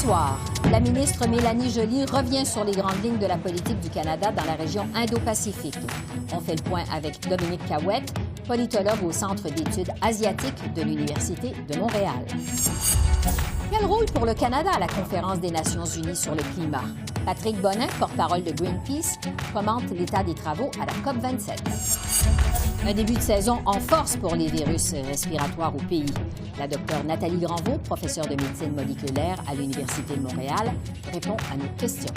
soir, la ministre Mélanie Joly revient sur les grandes lignes de la politique du Canada dans la région Indo-Pacifique. On fait le point avec Dominique Cahouette, politologue au Centre d'études asiatiques de l'Université de Montréal. Quel rôle pour le Canada à la Conférence des Nations unies sur le climat? Patrick Bonin, porte-parole de Greenpeace, commente l'état des travaux à la COP27. Un début de saison en force pour les virus respiratoires au pays. La docteure Nathalie Granvaux, professeure de médecine moléculaire à l'Université de Montréal, répond à nos questions.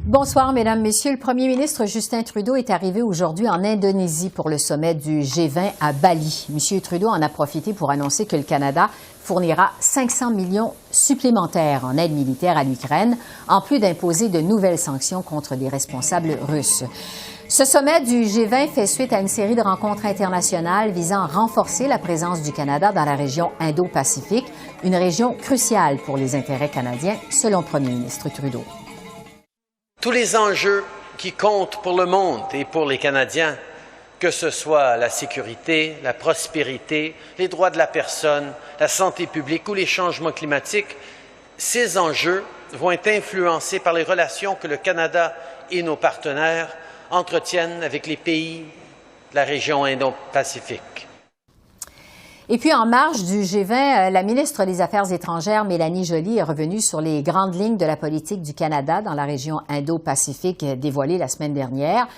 Bonsoir, Mesdames, Messieurs. Le premier ministre Justin Trudeau est arrivé aujourd'hui en Indonésie pour le sommet du G20 à Bali. M. Trudeau en a profité pour annoncer que le Canada fournira 500 millions supplémentaires en aide militaire à l'Ukraine, en plus d'imposer de nouvelles sanctions contre des responsables russes. Ce sommet du G20 fait suite à une série de rencontres internationales visant à renforcer la présence du Canada dans la région Indo-Pacifique, une région cruciale pour les intérêts canadiens, selon le premier ministre Trudeau. Tous les enjeux qui comptent pour le monde et pour les Canadiens, que ce soit la sécurité, la prospérité, les droits de la personne, la santé publique ou les changements climatiques, ces enjeux vont être influencés par les relations que le Canada et nos partenaires entretiennent avec les pays de la région Indo-Pacifique. Et puis, en marge du G20, la ministre des Affaires étrangères, Mélanie Joly, est revenue sur les grandes lignes de la politique du Canada dans la région Indo-Pacifique dévoilée la semaine dernière.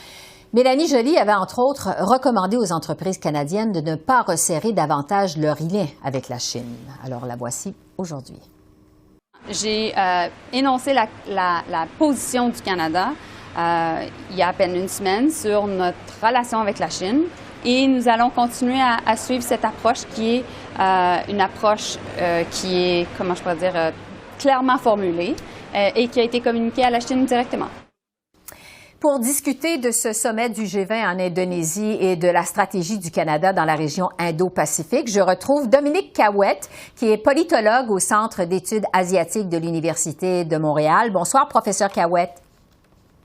Mélanie Joly avait, entre autres, recommandé aux entreprises canadiennes de ne pas resserrer davantage leurs liens avec la Chine. Alors, la voici aujourd'hui. J'ai énoncé la position du Canada il y a à peine une semaine sur notre relation avec la Chine. Et nous allons continuer à suivre cette approche qui est une approche qui est, comment je pourrais dire, clairement formulée et qui a été communiquée à la Chine directement. Pour discuter de ce sommet du G20 en Indonésie et de la stratégie du Canada dans la région Indo-Pacifique, je retrouve Dominique Cahouette, qui est politologue au Centre d'études asiatiques de l'Université de Montréal. Bonsoir, professeur Cahouette.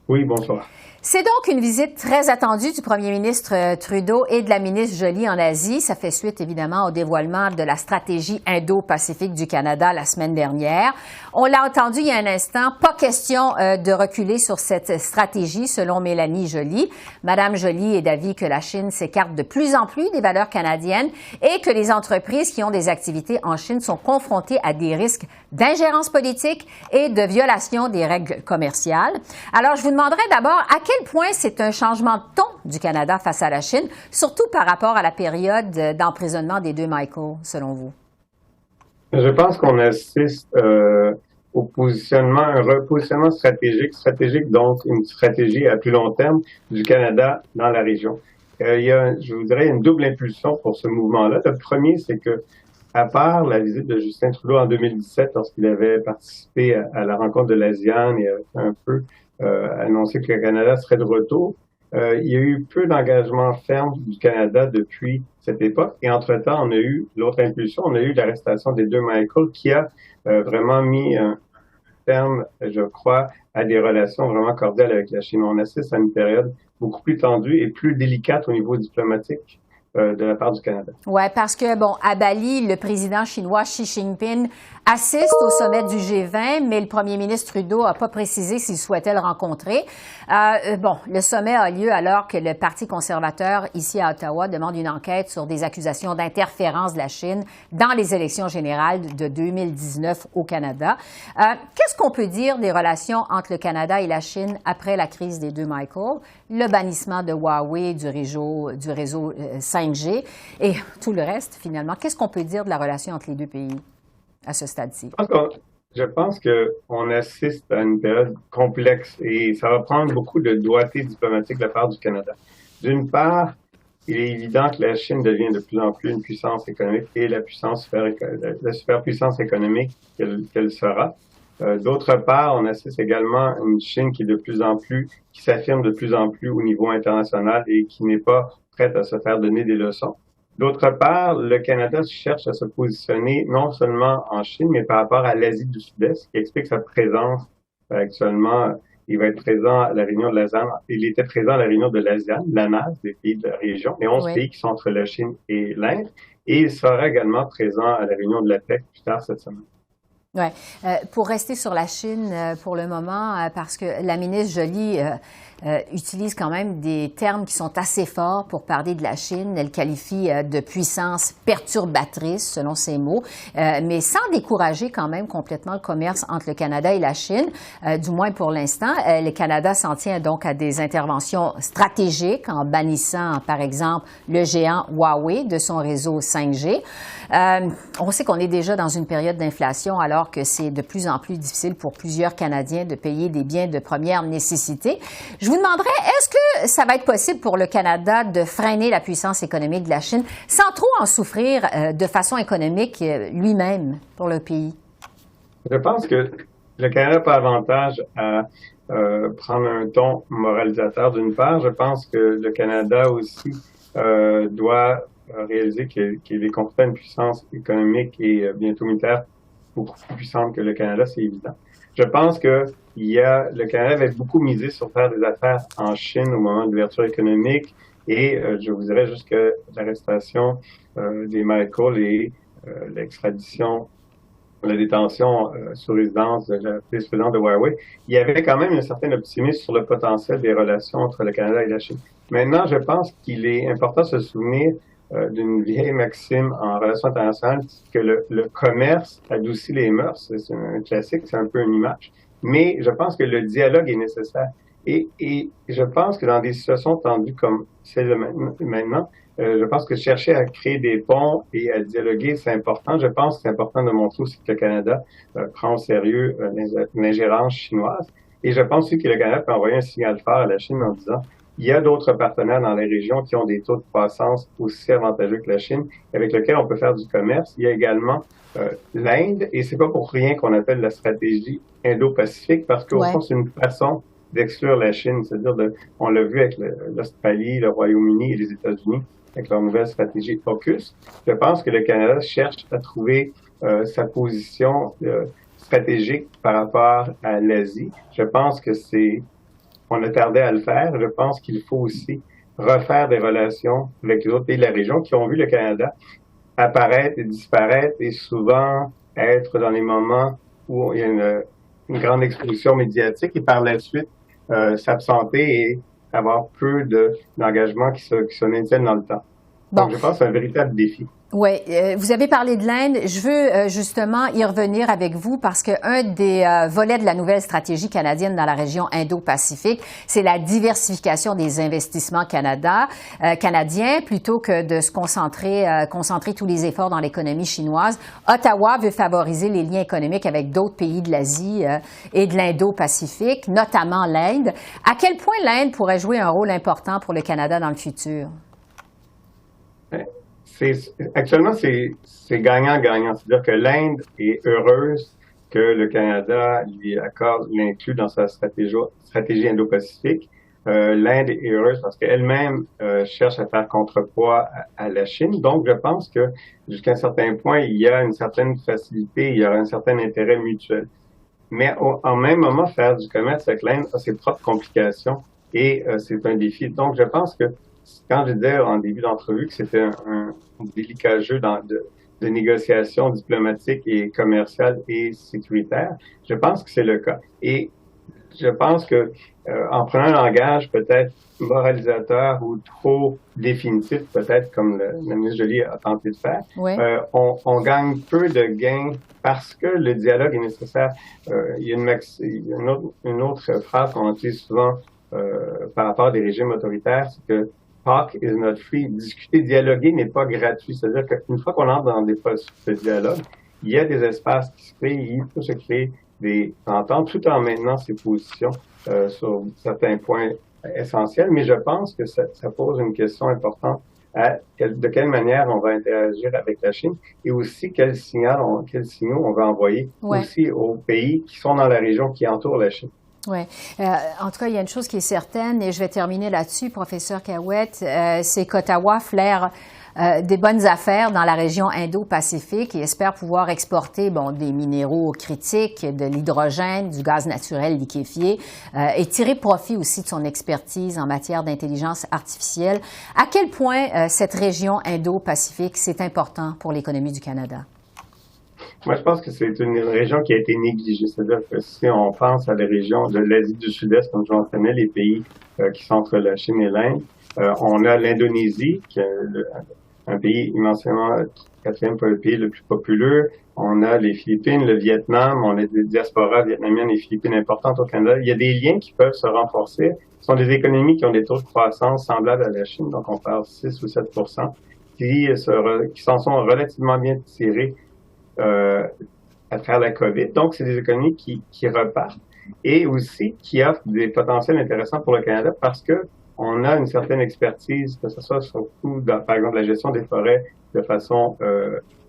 Oui, bonsoir. C'est donc une visite très attendue du premier ministre Trudeau et de la ministre Joly en Asie. Ça fait suite, évidemment, au dévoilement de la stratégie Indo-Pacifique du Canada la semaine dernière. On l'a entendu il y a un instant, pas question de reculer sur cette stratégie, selon Mélanie Joly. Madame Joly est d'avis que la Chine s'écarte de plus en plus des valeurs canadiennes et que les entreprises qui ont des activités en Chine sont confrontées à des risques d'ingérence politique et de violation des règles commerciales. Alors, je vous demanderai d'abord à quel point c'est un changement de ton du Canada face à la Chine, surtout par rapport à la période d'emprisonnement des deux Michael, selon vous? Je pense qu'on assiste au positionnement, un repositionnement stratégique, donc une stratégie à plus long terme du Canada dans la région. Il y a, je vous dirais, une double impulsion pour ce mouvement-là. Le premier, c'est que, à part la visite de Justin Trudeau en 2017, lorsqu'il avait participé à la rencontre de l'ASEAN et un peu annoncé que le Canada serait de retour, il y a eu peu d'engagement ferme du Canada depuis cette époque. Et entre-temps, on a eu l'autre impulsion, on a eu l'arrestation des deux Michael qui a vraiment mis un terme, je crois, à des relations vraiment cordiales avec la Chine. On assiste à une période beaucoup plus tendue et plus délicate au niveau diplomatique de la part du Canada. Oui, parce que, bon, à Bali, le président chinois Xi Jinping assiste au sommet du G20, mais le premier ministre Trudeau n'a pas précisé s'il souhaitait le rencontrer. Le sommet a lieu alors que le Parti conservateur, ici à Ottawa, demande une enquête sur des accusations d'interférence de la Chine dans les élections générales de 2019 au Canada. Qu'est-ce qu'on peut dire des relations entre le Canada et la Chine après la crise des deux Michael, le bannissement de Huawei du réseau 5G et tout le reste, finalement? Qu'est-ce qu'on peut dire de la relation entre les deux pays à ce stade-ci? Je pense qu'on assiste à une période complexe et ça va prendre beaucoup de doigté diplomatique de la part du Canada. D'une part, il est évident que la Chine devient de plus en plus une puissance économique et la superpuissance économique qu'elle sera. D'autre part, on assiste également à une Chine qui s'affirme de plus en plus au niveau international et qui n'est pas prête à se faire donner des leçons. D'autre part, le Canada cherche à se positionner non seulement en Chine, mais par rapport à l'Asie du Sud-Est, ce qui explique sa présence actuellement Il va être présent à la réunion de l'ASEAN. Il était présent à la réunion de l'ASEAN, l'ANAS, des pays de la région, les 11 pays qui sont entre la Chine et l'Inde. Et il sera également présent à la réunion de l'APEC plus tard cette semaine. Ouais. Pour rester sur la Chine pour le moment, parce que la ministre Joly utilise quand même des termes qui sont assez forts pour parler de la Chine. Elle qualifie de puissance perturbatrice, selon ses mots, mais sans décourager quand même complètement le commerce entre le Canada et la Chine, du moins pour l'instant. Le Canada s'en tient donc à des interventions stratégiques en bannissant, par exemple, le géant Huawei de son réseau 5G. On sait qu'on est déjà dans une période d'inflation alors que c'est de plus en plus difficile pour plusieurs Canadiens de payer des biens de première nécessité. Je vous demanderais, est-ce que ça va être possible pour le Canada de freiner la puissance économique de la Chine sans trop en souffrir de façon économique lui-même pour le pays? Je pense que le Canada n'a pas avantage à prendre un ton moralisateur d'une part. Je pense que le Canada aussi doit réaliser qu'il est confronté à une puissance économique et bientôt militaire beaucoup plus puissante que le Canada, c'est évident. Je pense que le Canada avait beaucoup misé sur faire des affaires en Chine au moment de l'ouverture économique et je vous dirais juste que l'arrestation des Michael et l'extradition, la détention sous résidence de la vice-présidente de Huawei, il y avait quand même un certain optimisme sur le potentiel des relations entre le Canada et la Chine. Maintenant, je pense qu'il est important de se souvenir d'une vieille maxime en relations internationales, que le commerce adoucit les mœurs. C'est un classique, c'est un peu une image. Mais je pense que le dialogue est nécessaire. Et je pense que dans des situations tendues comme celle de maintenant, je pense que chercher à créer des ponts et à dialoguer, c'est important. Je pense que c'est important de montrer aussi que le Canada prend au sérieux l'ingérence chinoise. Et je pense aussi que le Canada peut envoyer un signal fort à la Chine en disant il y a d'autres partenaires dans les régions qui ont des taux de croissance aussi avantageux que la Chine, avec lesquels on peut faire du commerce. Il y a également l'Inde, et c'est pas pour rien qu'on appelle la stratégie Indo-Pacifique, parce qu'au fond, c'est une façon d'exclure la Chine. C'est-à-dire, on l'a vu avec l'Australie, le Royaume-Uni et les États-Unis, avec leur nouvelle stratégie AUKUS. Je pense que le Canada cherche à trouver sa position stratégique par rapport à l'Asie. Je pense que on a tardé à le faire. Je pense qu'il faut aussi refaire des relations avec les autres pays de la région qui ont vu le Canada apparaître et disparaître et souvent être dans les moments où il y a une grande exposition médiatique et par la suite s'absenter et avoir peu d'engagements qui se maintiennent dans le temps. Bon. Donc, je pense que c'est un véritable défi. Oui, vous avez parlé de l'Inde. Je veux justement y revenir avec vous parce que un des volets de la nouvelle stratégie canadienne dans la région Indo-Pacifique, c'est la diversification des investissements canadiens plutôt que de se concentrer tous les efforts dans l'économie chinoise. Ottawa veut favoriser les liens économiques avec d'autres pays de l'Asie et de l'Indo-Pacifique, notamment l'Inde. À quel point l'Inde pourrait jouer un rôle important pour le Canada dans le futur? Actuellement, c'est gagnant-gagnant. C'est-à-dire que l'Inde est heureuse que le Canada lui accorde, l'inclut dans sa stratégie Indo-Pacifique. L'Inde est heureuse parce qu'elle-même cherche à faire contrepoids à la Chine. Donc, je pense que jusqu'à un certain point, il y a une certaine facilité, il y aura un certain intérêt mutuel. Mais en même moment, faire du commerce avec l'Inde a ses propres complications et c'est un défi. Donc, je pense que quand je disais en début d'entrevue que c'était un délicat jeu de négociations diplomatiques et commerciales et sécuritaires, je pense que c'est le cas. Et je pense que en prenant un langage peut-être moralisateur ou trop définitif, peut-être comme la ministre Joly a tenté de faire, on gagne peu de gains parce que le dialogue est nécessaire. Il y a une autre phrase qu'on utilise souvent par rapport à des régimes autoritaires, c'est que talk is not free. Discuter, dialoguer n'est pas gratuit. C'est-à-dire qu'une fois qu'on entre dans des processus de dialogue, il y a des espaces qui se créent, il peut se créer des ententes tout en maintenant ses positions sur certains points essentiels. Mais je pense que ça pose une question importante de quelle manière on va interagir avec la Chine et aussi quels signaux on va envoyer aussi aux pays qui sont dans la région qui entoure la Chine. Oui. En tout cas, il y a une chose qui est certaine, et je vais terminer là-dessus, professeur Cahouette, c'est qu'Ottawa flaire des bonnes affaires dans la région Indo-Pacifique et espère pouvoir exporter des minéraux critiques, de l'hydrogène, du gaz naturel liquéfié et tirer profit aussi de son expertise en matière d'intelligence artificielle. À quel point cette région Indo-Pacifique, c'est important pour l'économie du Canada? Moi, je pense que c'est une région qui a été négligée. C'est-à-dire que si on pense à la région de l'Asie du Sud-Est, comme je mentionnais, les pays qui sont entre la Chine et l'Inde, on a l'Indonésie, qui est un pays immensément quatrième pays le plus populeux. On a les Philippines, le Vietnam, on a des diasporas vietnamiennes et philippines importantes au Canada. Il y a des liens qui peuvent se renforcer. Ce sont des économies qui ont des taux de croissance semblables à la Chine, donc on parle 6 ou 7 qui s'en sont relativement bien tirés à travers la COVID. Donc, c'est des économies qui repartent et aussi qui offrent des potentiels intéressants pour le Canada parce que on a une certaine expertise, que ce soit surtout dans, par exemple, la gestion des forêts de façon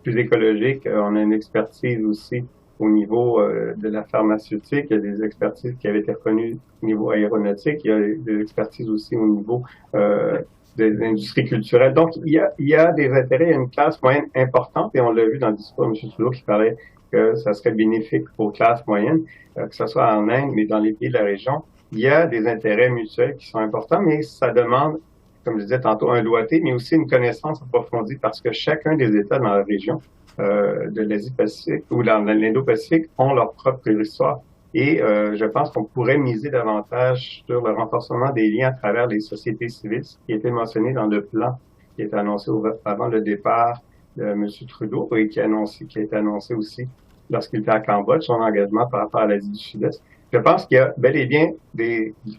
plus écologique. On a une expertise aussi au niveau de la pharmaceutique. Il y a des expertises qui avaient été reconnues au niveau aéronautique. Il y a des expertises aussi au niveau de l'industrie culturelle. Donc, il y a des intérêts, il y a une classe moyenne importante, et on l'a vu dans le discours de M. Trudeau qui parlait que ça serait bénéfique aux classes moyennes, que ce soit en Inde, mais dans les pays de la région. Il y a des intérêts mutuels qui sont importants, mais ça demande, comme je disais tantôt, un doigté, mais aussi une connaissance approfondie, parce que chacun des États dans la région de l'Asie-Pacifique ou dans l'Indo-Pacifique ont leur propre histoire. Et je pense qu'on pourrait miser davantage sur le renforcement des liens à travers les sociétés civiles, qui était mentionné dans le plan qui est annoncé avant le départ de M. Trudeau et qui a été annoncé aussi lorsqu'il était à Cambodge, son engagement par rapport à l'Asie du Sud-Est. Je pense qu'il y a bel et bien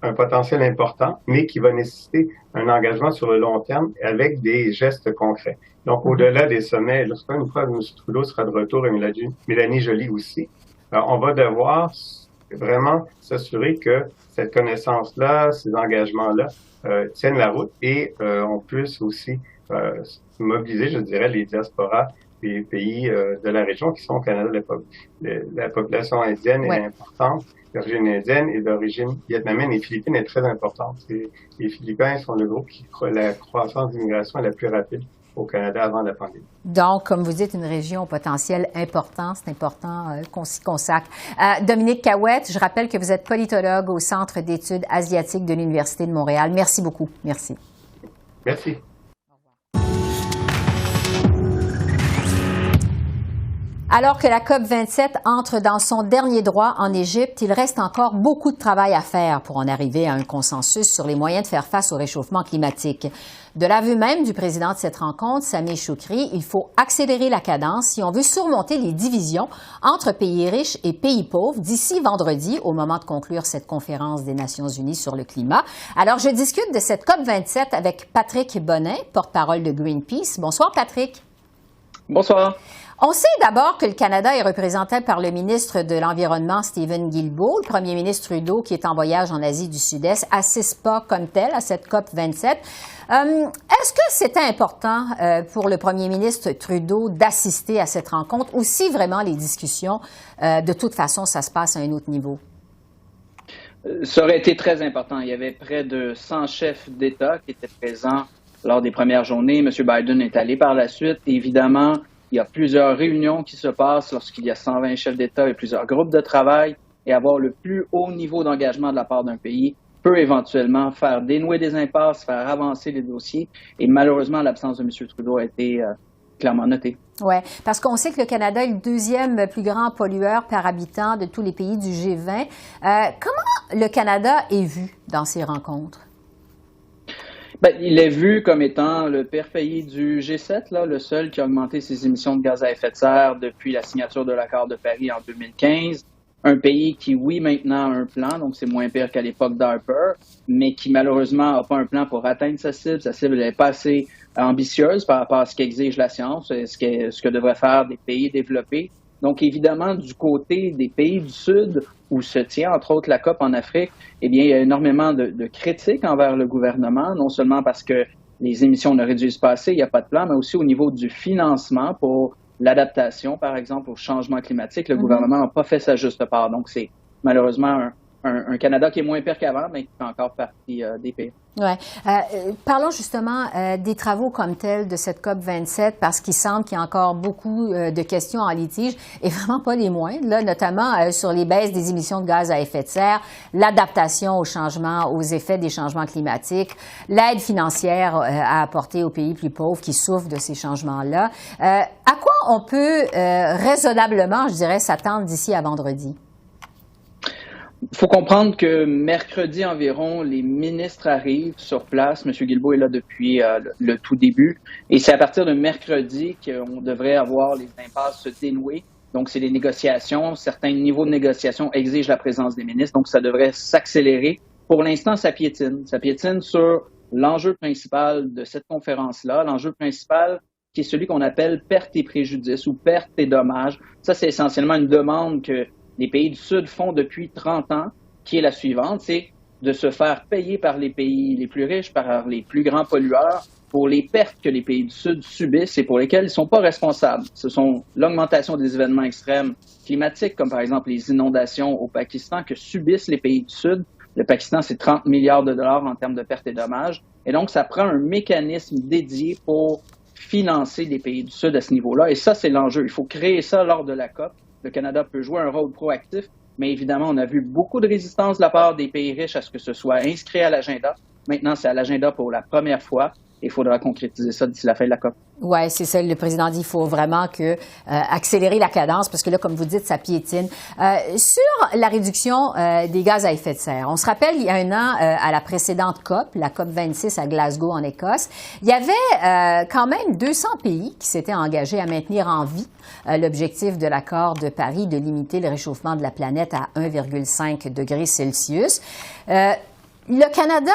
un potentiel important, mais qui va nécessiter un engagement sur le long terme avec des gestes concrets. Donc, au-delà des sommets, lorsqu'une fois M. Trudeau sera de retour et Mélanie Joly aussi, on va devoir vraiment s'assurer que cette connaissance-là, ces engagements-là tiennent la route et on puisse aussi mobiliser, je dirais, les diasporas des pays de la région qui sont au Canada. La population indienne est importante, d'origine indienne et d'origine vietnamienne et philippine est très importante. Les Philippins sont le groupe qui a la croissance d'immigration la plus rapide au Canada avant la pandémie. Donc, comme vous dites, une région au potentiel important. C'est important qu'on s'y consacre. Dominique Cahouette, je rappelle que vous êtes politologue au Centre d'études asiatiques de l'Université de Montréal. Merci beaucoup. Merci. Merci. Alors que la COP27 entre dans son dernier droit en Égypte, il reste encore beaucoup de travail à faire pour en arriver à un consensus sur les moyens de faire face au réchauffement climatique. De l'aveu même du président de cette rencontre, Sameh Choukri, il faut accélérer la cadence si on veut surmonter les divisions entre pays riches et pays pauvres d'ici vendredi, au moment de conclure cette conférence des Nations unies sur le climat. Alors, je discute de cette COP27 avec Patrick Bonnin, porte-parole de Greenpeace. Bonsoir, Patrick. Bonsoir. On sait d'abord que le Canada est représenté par le ministre de l'Environnement, Stephen Guilbeault. Le premier ministre Trudeau, qui est en voyage en Asie du Sud-Est, assiste pas comme tel à cette COP27. Est-ce que c'était important pour le premier ministre Trudeau d'assister à cette rencontre ou si vraiment les discussions, de toute façon, ça se passe à un autre niveau? Ça aurait été très important. Il y avait près de 100 chefs d'État qui étaient présents lors des premières journées. M. Biden est allé par la suite. Évidemment, il y a plusieurs réunions qui se passent lorsqu'il y a 120 chefs d'État et plusieurs groupes de travail. Et avoir le plus haut niveau d'engagement de la part d'un pays peut éventuellement faire dénouer des impasses, faire avancer les dossiers. Et malheureusement, l'absence de M. Trudeau a été clairement notée. Oui, parce qu'on sait que le Canada est le deuxième plus grand pollueur par habitant de tous les pays du G20. Comment le Canada est vu dans ces rencontres? Ben, il est vu comme étant le pire pays du G7, là, le seul qui a augmenté ses émissions de gaz à effet de serre depuis la signature de l'accord de Paris en 2015. Un pays qui, oui, maintenant a un plan, donc c'est moins pire qu'à l'époque d'Harper, mais qui malheureusement n'a pas un plan pour atteindre sa cible. Sa cible n'est pas assez ambitieuse par rapport à ce qu'exige la science, ce que devraient faire des pays développés. Donc, évidemment, du côté des pays du Sud, où se tient, entre autres, la COP en Afrique, eh bien, il y a énormément de critiques envers le gouvernement, non seulement parce que les émissions ne réduisent pas assez, il n'y a pas de plan, mais aussi au niveau du financement pour l'adaptation, par exemple, au changement climatique. Le gouvernement n'a pas fait sa juste part. Donc, c'est malheureusement un Canada qui est moins pire qu'avant, mais qui fait encore partie des pays. Ouais. Parlons justement des travaux comme tels de cette COP27, parce qu'il semble qu'il y a encore beaucoup de questions en litige, et vraiment pas les moindres, là, notamment sur les baisses des émissions de gaz à effet de serre, l'adaptation aux changements, aux effets des changements climatiques, l'aide financière à apporter aux pays plus pauvres qui souffrent de ces changements-là. À quoi on peut raisonnablement, je dirais, s'attendre d'ici à vendredi? Il faut comprendre que mercredi environ, les ministres arrivent sur place. M. Guilbeault est là depuis le tout début. Et c'est à partir de mercredi qu'on devrait avoir les impasses se dénouer. Donc, c'est les négociations. Certains niveaux de négociation exigent la présence des ministres. Donc, ça devrait s'accélérer. Pour l'instant, ça piétine. Ça piétine sur l'enjeu principal de cette conférence-là. L'enjeu principal qui est celui qu'on appelle perte et préjudice ou perte et dommages. Ça, c'est essentiellement une demande que les pays du Sud font depuis 30 ans, qui est la suivante, c'est de se faire payer par les pays les plus riches, par les plus grands pollueurs, pour les pertes que les pays du Sud subissent et pour lesquelles ils ne sont pas responsables. Ce sont l'augmentation des événements extrêmes climatiques, comme par exemple les inondations au Pakistan, que subissent les pays du Sud. Le Pakistan, c'est 30 milliards de dollars en termes de pertes et dommages. Et donc, ça prend un mécanisme dédié pour financer les pays du Sud à ce niveau-là. Et ça, c'est l'enjeu. Il faut créer ça lors de la COP. Le Canada peut jouer un rôle proactif, mais évidemment, on a vu beaucoup de résistance de la part des pays riches à ce que ce soit inscrit à l'agenda. Maintenant, c'est à l'agenda pour la première fois. Il faudra concrétiser ça d'ici la fin de la COP. Oui, c'est ça. Le président dit qu'il faut vraiment accélérer la cadence parce que là, comme vous dites, ça piétine. Sur la réduction des gaz à effet de serre, on se rappelle, il y a un an, à la précédente COP, la COP 26 à Glasgow, en Écosse, il y avait quand même 200 pays qui s'étaient engagés à maintenir en vie l'objectif de l'accord de Paris de limiter le réchauffement de la planète à 1,5 degré Celsius. Le Canada,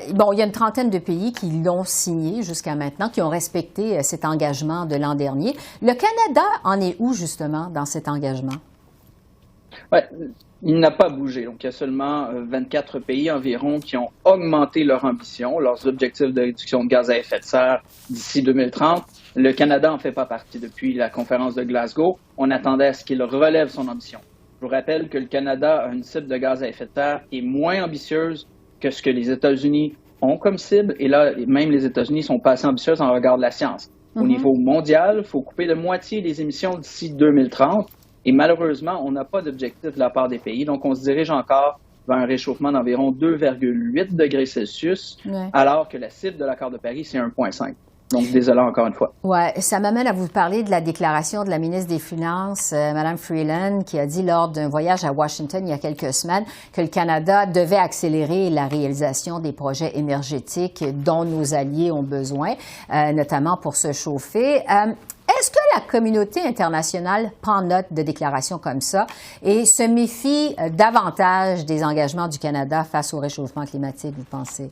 il y a une trentaine de pays qui l'ont signé jusqu'à maintenant, qui ont respecté cet engagement de l'an dernier. Le Canada en est où, justement, dans cet engagement? Ouais, il n'a pas bougé. Donc, il y a seulement 24 pays environ qui ont augmenté leur ambition, leurs objectifs de réduction de gaz à effet de serre d'ici 2030. Le Canada n'en fait pas partie depuis la conférence de Glasgow. On attendait à ce qu'il relève son ambition. Je vous rappelle que le Canada a une cible de gaz à effet de serre qui est moins ambitieuse que ce que les États-Unis ont comme cible. Et là, même les États-Unis sont pas assez ambitieux en regard de la science. Au niveau mondial, il faut couper de moitié les émissions d'ici 2030. Et malheureusement, on n'a pas d'objectif de la part des pays. Donc, on se dirige encore vers un réchauffement d'environ 2,8 degrés Celsius, alors que la cible de l'accord de Paris, c'est 1,5. Donc, désolé encore une fois. Ouais, ça m'amène à vous parler de la déclaration de la ministre des Finances, Mme Freeland, qui a dit lors d'un voyage à Washington il y a quelques semaines que le Canada devait accélérer la réalisation des projets énergétiques dont nos alliés ont besoin, notamment pour se chauffer. Est-ce que la communauté internationale prend note de déclarations comme ça et se méfie davantage des engagements du Canada face au réchauffement climatique, vous pensez?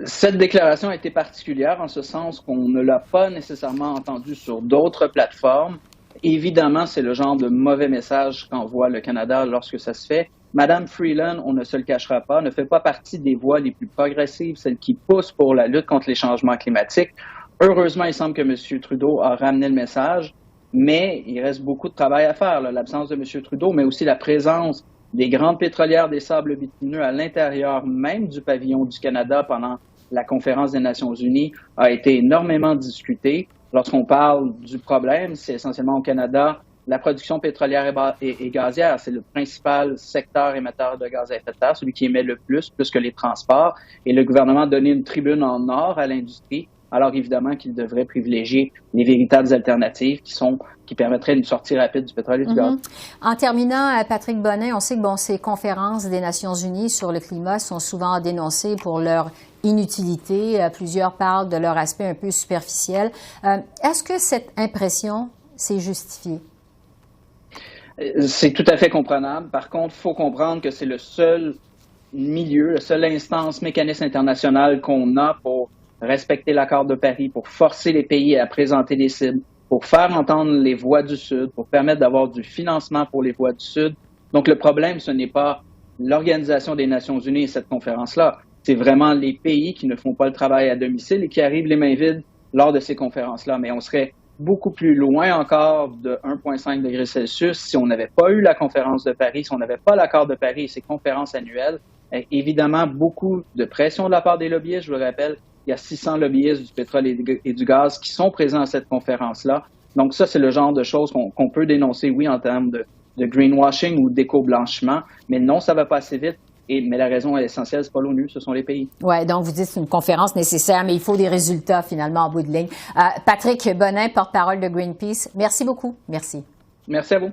Cette déclaration a été particulière en ce sens qu'on ne l'a pas nécessairement entendue sur d'autres plateformes. Évidemment, c'est le genre de mauvais message qu'envoie le Canada lorsque ça se fait. Madame Freeland, on ne se le cachera pas, ne fait pas partie des voix les plus progressives, celles qui poussent pour la lutte contre les changements climatiques. Heureusement, il semble que M. Trudeau a ramené le message, mais il reste beaucoup de travail à faire. L'absence de M. Trudeau, mais aussi la présence des grandes pétrolières des sables bitumineux à l'intérieur même du pavillon du Canada pendant la conférence des Nations unies a été énormément discutée. Lorsqu'on parle du problème, c'est essentiellement au Canada la production pétrolière et gazière. C'est le principal secteur émetteur de gaz à effet de serre, celui qui émet le plus que les transports. Et le gouvernement a donné une tribune en or à l'industrie, alors évidemment qu'il devrait privilégier les véritables alternatives qui permettraient une sortie rapide du pétrole et du gaz. En terminant, Patrick Bonnin, on sait que ces conférences des Nations unies sur le climat sont souvent dénoncées pour leur inutilité. Plusieurs parlent de leur aspect un peu superficiel. Est-ce que cette impression s'est justifiée? C'est tout à fait comprenable. Par contre, il faut comprendre que c'est le seul milieu, la seule instance, mécanisme international qu'on a pour respecter l'accord de Paris, pour forcer les pays à présenter des cibles, pour faire entendre les voix du Sud, pour permettre d'avoir du financement pour les voix du Sud. Donc, le problème, ce n'est pas l'Organisation des Nations unies et cette conférence-là. C'est vraiment les pays qui ne font pas le travail à domicile et qui arrivent les mains vides lors de ces conférences-là. Mais on serait beaucoup plus loin encore de 1,5 degrés Celsius si on n'avait pas eu la conférence de Paris, si on n'avait pas l'accord de Paris et ses conférences annuelles. Évidemment, beaucoup de pression de la part des lobbyistes. Je vous le rappelle, il y a 600 lobbyistes du pétrole et du gaz qui sont présents à cette conférence-là. Donc ça, c'est le genre de choses qu'on peut dénoncer, oui, en termes de greenwashing ou d'éco-blanchiment, mais non, ça va pas assez vite. Mais la raison essentielle, c'est pas l'ONU, ce sont les pays. Oui, donc vous dites que c'est une conférence nécessaire, mais il faut des résultats finalement en bout de ligne. Patrick Bonin, porte-parole de Greenpeace, merci beaucoup. Merci. Merci à vous.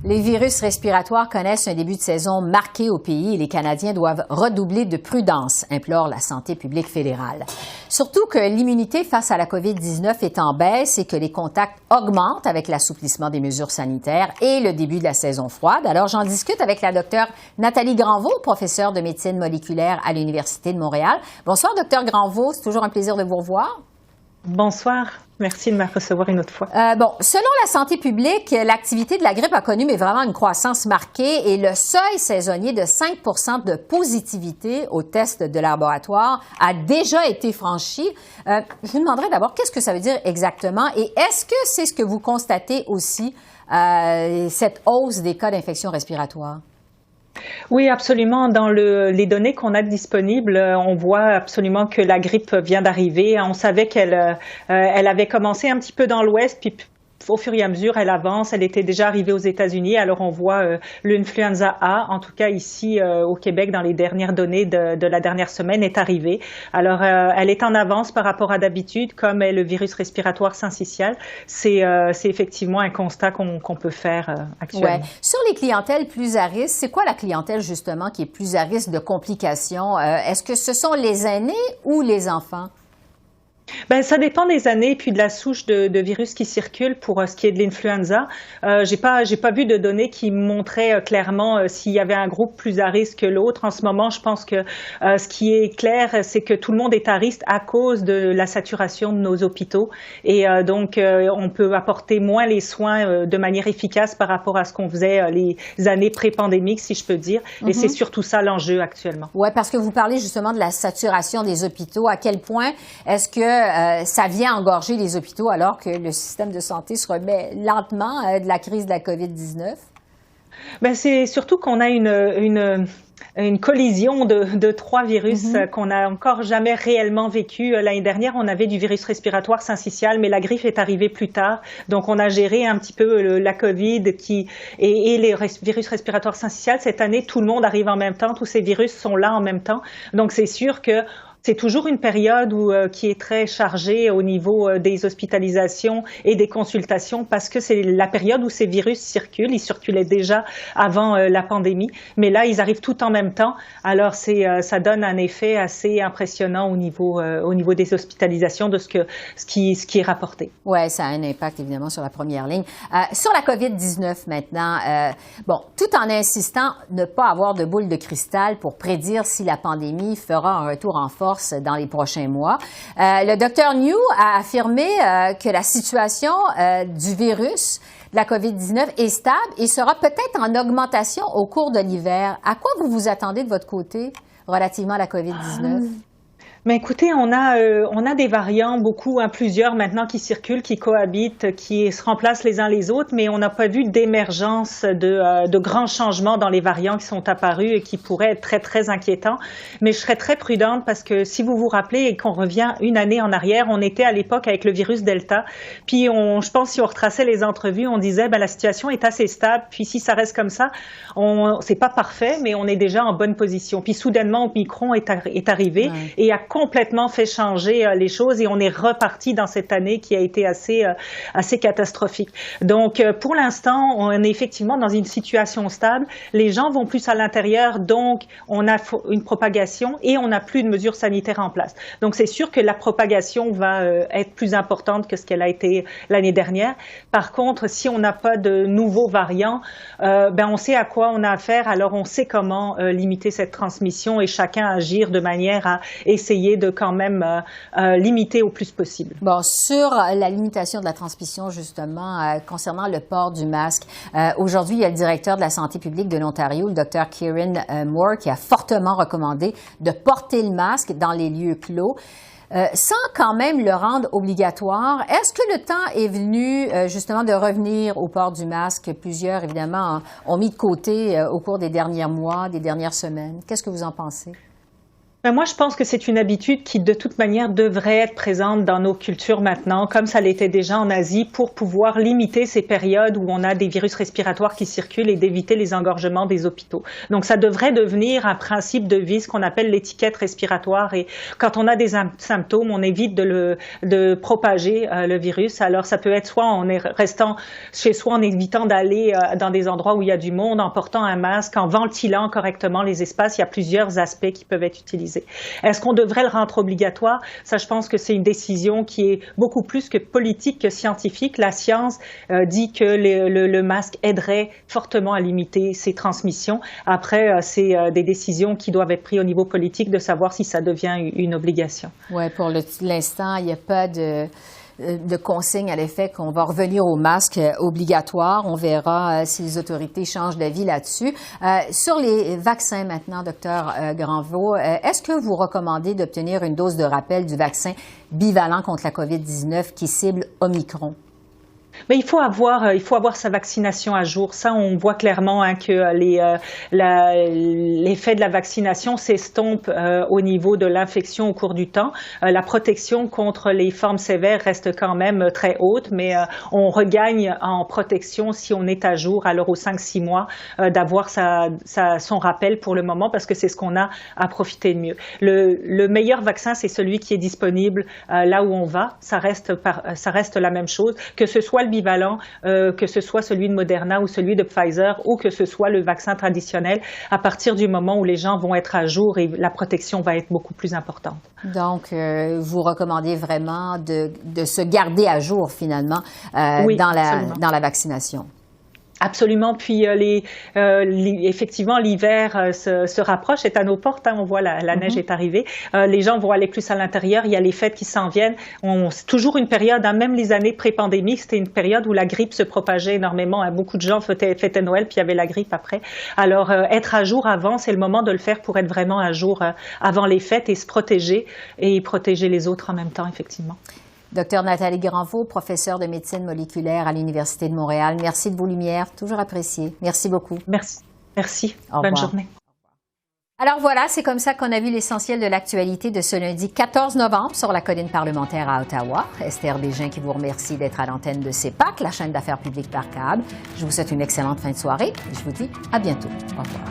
Les virus respiratoires connaissent un début de saison marqué au pays et les Canadiens doivent redoubler de prudence, implore la santé publique fédérale. Surtout que l'immunité face à la COVID-19 est en baisse et que les contacts augmentent avec l'assouplissement des mesures sanitaires et le début de la saison froide. Alors, j'en discute avec la docteure Nathalie Granvaux, professeure de médecine moléculaire à l'Université de Montréal. Bonsoir, docteur Granvaux. C'est toujours un plaisir de vous revoir. Bonsoir. Merci de me recevoir une autre fois. Selon la santé publique, l'activité de la grippe a connu vraiment une croissance marquée et le seuil saisonnier de 5 % de positivité au test de laboratoire a déjà été franchi. Je vous demanderai d'abord qu'est-ce que ça veut dire exactement et est-ce que c'est ce que vous constatez aussi, cette hausse des cas d'infection respiratoire? Oui, absolument. Dans les données qu'on a disponibles, on voit absolument que la grippe vient d'arriver. On savait qu'elle avait commencé un petit peu dans l'Ouest, puis au fur et à mesure, elle avance. Elle était déjà arrivée aux États-Unis. Alors, on voit l'influenza A, en tout cas ici au Québec, dans les dernières données de la dernière semaine, est arrivée. Alors, elle est en avance par rapport à d'habitude, comme est le virus respiratoire syncytial. C'est effectivement un constat qu'on peut faire actuellement. Ouais. Sur les clientèles plus à risque, c'est quoi la clientèle justement qui est plus à risque de complications? Est-ce que ce sont les aînés ou les enfants? Ben, ça dépend des années puis de la souche de virus qui circule pour ce qui est de l'influenza. J'ai pas vu de données qui montraient clairement s'il y avait un groupe plus à risque que l'autre. En ce moment, je pense que ce qui est clair, c'est que tout le monde est à risque à cause de la saturation de nos hôpitaux et donc on peut apporter moins les soins de manière efficace par rapport à ce qu'on faisait les années pré-pandémiques, si je peux dire. Et c'est surtout ça l'enjeu actuellement. Oui, parce que vous parlez justement de la saturation des hôpitaux. À quel point est-ce que ça vient engorger les hôpitaux alors que le système de santé se remet lentement de la crise de la COVID-19? Ben, c'est surtout qu'on a une collision de trois virus qu'on n'a encore jamais réellement vécu. L'année dernière, on avait du virus respiratoire syncytial, mais la grippe est arrivée plus tard. Donc, on a géré un petit peu la COVID et les virus respiratoires syncytial. Cette année, tout le monde arrive en même temps. Tous ces virus sont là en même temps. Donc, c'est sûr que c'est toujours une période qui est très chargée au niveau des hospitalisations et des consultations parce que c'est la période où ces virus circulent. Ils circulaient déjà avant la pandémie, mais là, ils arrivent tout en même temps. Alors, ça donne un effet assez impressionnant au niveau des hospitalisations de ce qui est rapporté. Oui, ça a un impact évidemment sur la première ligne. Sur la COVID-19 maintenant, tout en insistant ne pas avoir de boule de cristal pour prédire si la pandémie fera un retour en force dans les prochains mois. Le Dr New a affirmé que la situation du virus de la COVID-19 est stable et sera peut-être en augmentation au cours de l'hiver. À quoi vous vous attendez de votre côté relativement à la COVID-19? Mais écoutez, on a des variants, plusieurs maintenant qui circulent, qui cohabitent, qui se remplacent les uns les autres, mais on n'a pas vu d'émergence de grands changements dans les variants qui sont apparus et qui pourraient être très, très inquiétants. Mais je serais très prudente parce que si vous vous rappelez et qu'on revient une année en arrière, on était à l'époque avec le virus Delta. Puis je pense si on retraçait les entrevues, on disait la situation est assez stable. Puis si ça reste comme ça, c'est pas parfait, mais on est déjà en bonne position. Puis soudainement, Omicron est arrivé et a complètement fait changer les choses et on est reparti dans cette année qui a été assez catastrophique. Donc, pour l'instant, on est effectivement dans une situation stable. Les gens vont plus à l'intérieur, donc on a une propagation et on n'a plus de mesures sanitaires en place. Donc, c'est sûr que la propagation va être plus importante que ce qu'elle a été l'année dernière. Par contre, si on n'a pas de nouveaux variants, on sait à quoi on a affaire, alors on sait comment limiter cette transmission et chacun agir de manière à essayer de quand même limiter au plus possible. Bon, sur la limitation de la transmission, justement, concernant le port du masque, aujourd'hui, il y a le directeur de la santé publique de l'Ontario, le Dr Kieran Moore, qui a fortement recommandé de porter le masque dans les lieux clos. sans quand même le rendre obligatoire. Est-ce que le temps est venu justement de revenir au port du masque? Plusieurs, évidemment, ont mis de côté au cours des derniers mois, des dernières semaines. Qu'est-ce que vous en pensez? Moi, je pense que c'est une habitude qui, de toute manière, devrait être présente dans nos cultures maintenant, comme ça l'était déjà en Asie, pour pouvoir limiter ces périodes où on a des virus respiratoires qui circulent et d'éviter les engorgements des hôpitaux. Donc, ça devrait devenir un principe de vie, ce qu'on appelle l'étiquette respiratoire. Et quand on a des symptômes, on évite de propager le virus. Alors, ça peut être soit en restant chez soi, en évitant d'aller dans des endroits où il y a du monde, en portant un masque, en ventilant correctement les espaces. Il y a plusieurs aspects qui peuvent être utilisés. Est-ce qu'on devrait le rendre obligatoire? Ça, je pense que c'est une décision qui est beaucoup plus que politique que scientifique. La science dit que le masque aiderait fortement à limiter ces transmissions. Après, c'est des décisions qui doivent être prises au niveau politique de savoir si ça devient une obligation. Oui, pour l'instant, il n'y a pas de consigne à l'effet qu'on va revenir au masque obligatoire. On verra si les autorités changent d'avis là-dessus. Sur les vaccins maintenant, Dr Granvaux, est-ce que vous recommandez d'obtenir une dose de rappel du vaccin bivalent contre la COVID-19 qui cible Omicron? Mais il faut avoir sa vaccination à jour. Ça, on voit clairement que l'effet de la vaccination s'estompe au niveau de l'infection au cours du temps. La protection contre les formes sévères reste quand même très haute, mais on regagne en protection si on est à jour. Alors aux 5-6 mois d'avoir son rappel pour le moment, parce que c'est ce qu'on a à profiter de mieux. Le meilleur vaccin, c'est celui qui est disponible là où on va. Ça reste la même chose, que ce soit le bivalent, que ce soit celui de Moderna ou celui de Pfizer ou que ce soit le vaccin traditionnel, à partir du moment où les gens vont être à jour et la protection va être beaucoup plus importante. Donc, vous recommandez vraiment de se garder à jour finalement oui, dans la vaccination. Absolument. Puis effectivement, l'hiver se rapproche, est à nos portes. Hein, on voit la neige est arrivée. Les gens vont aller plus à l'intérieur. Il y a les fêtes qui s'en viennent. C'est toujours une période, hein, même les années pré-pandémie, c'était une période où la grippe se propageait énormément. Hein. Beaucoup de gens fêtaient Noël, puis il y avait la grippe après. Alors, être à jour avant, c'est le moment de le faire pour être vraiment à jour avant les fêtes et se protéger et protéger les autres en même temps, effectivement. Docteur Nathalie Granvaux, professeure de médecine moléculaire à l'Université de Montréal. Merci de vos lumières, toujours appréciées. Merci beaucoup. Merci. Bonne journée. Alors voilà, c'est comme ça qu'on a vu l'essentiel de l'actualité de ce lundi 14 novembre sur la colline parlementaire à Ottawa. Esther Bégin qui vous remercie d'être à l'antenne de CEPAC, la chaîne d'affaires publiques par câble. Je vous souhaite une excellente fin de soirée et je vous dis à bientôt. Au revoir.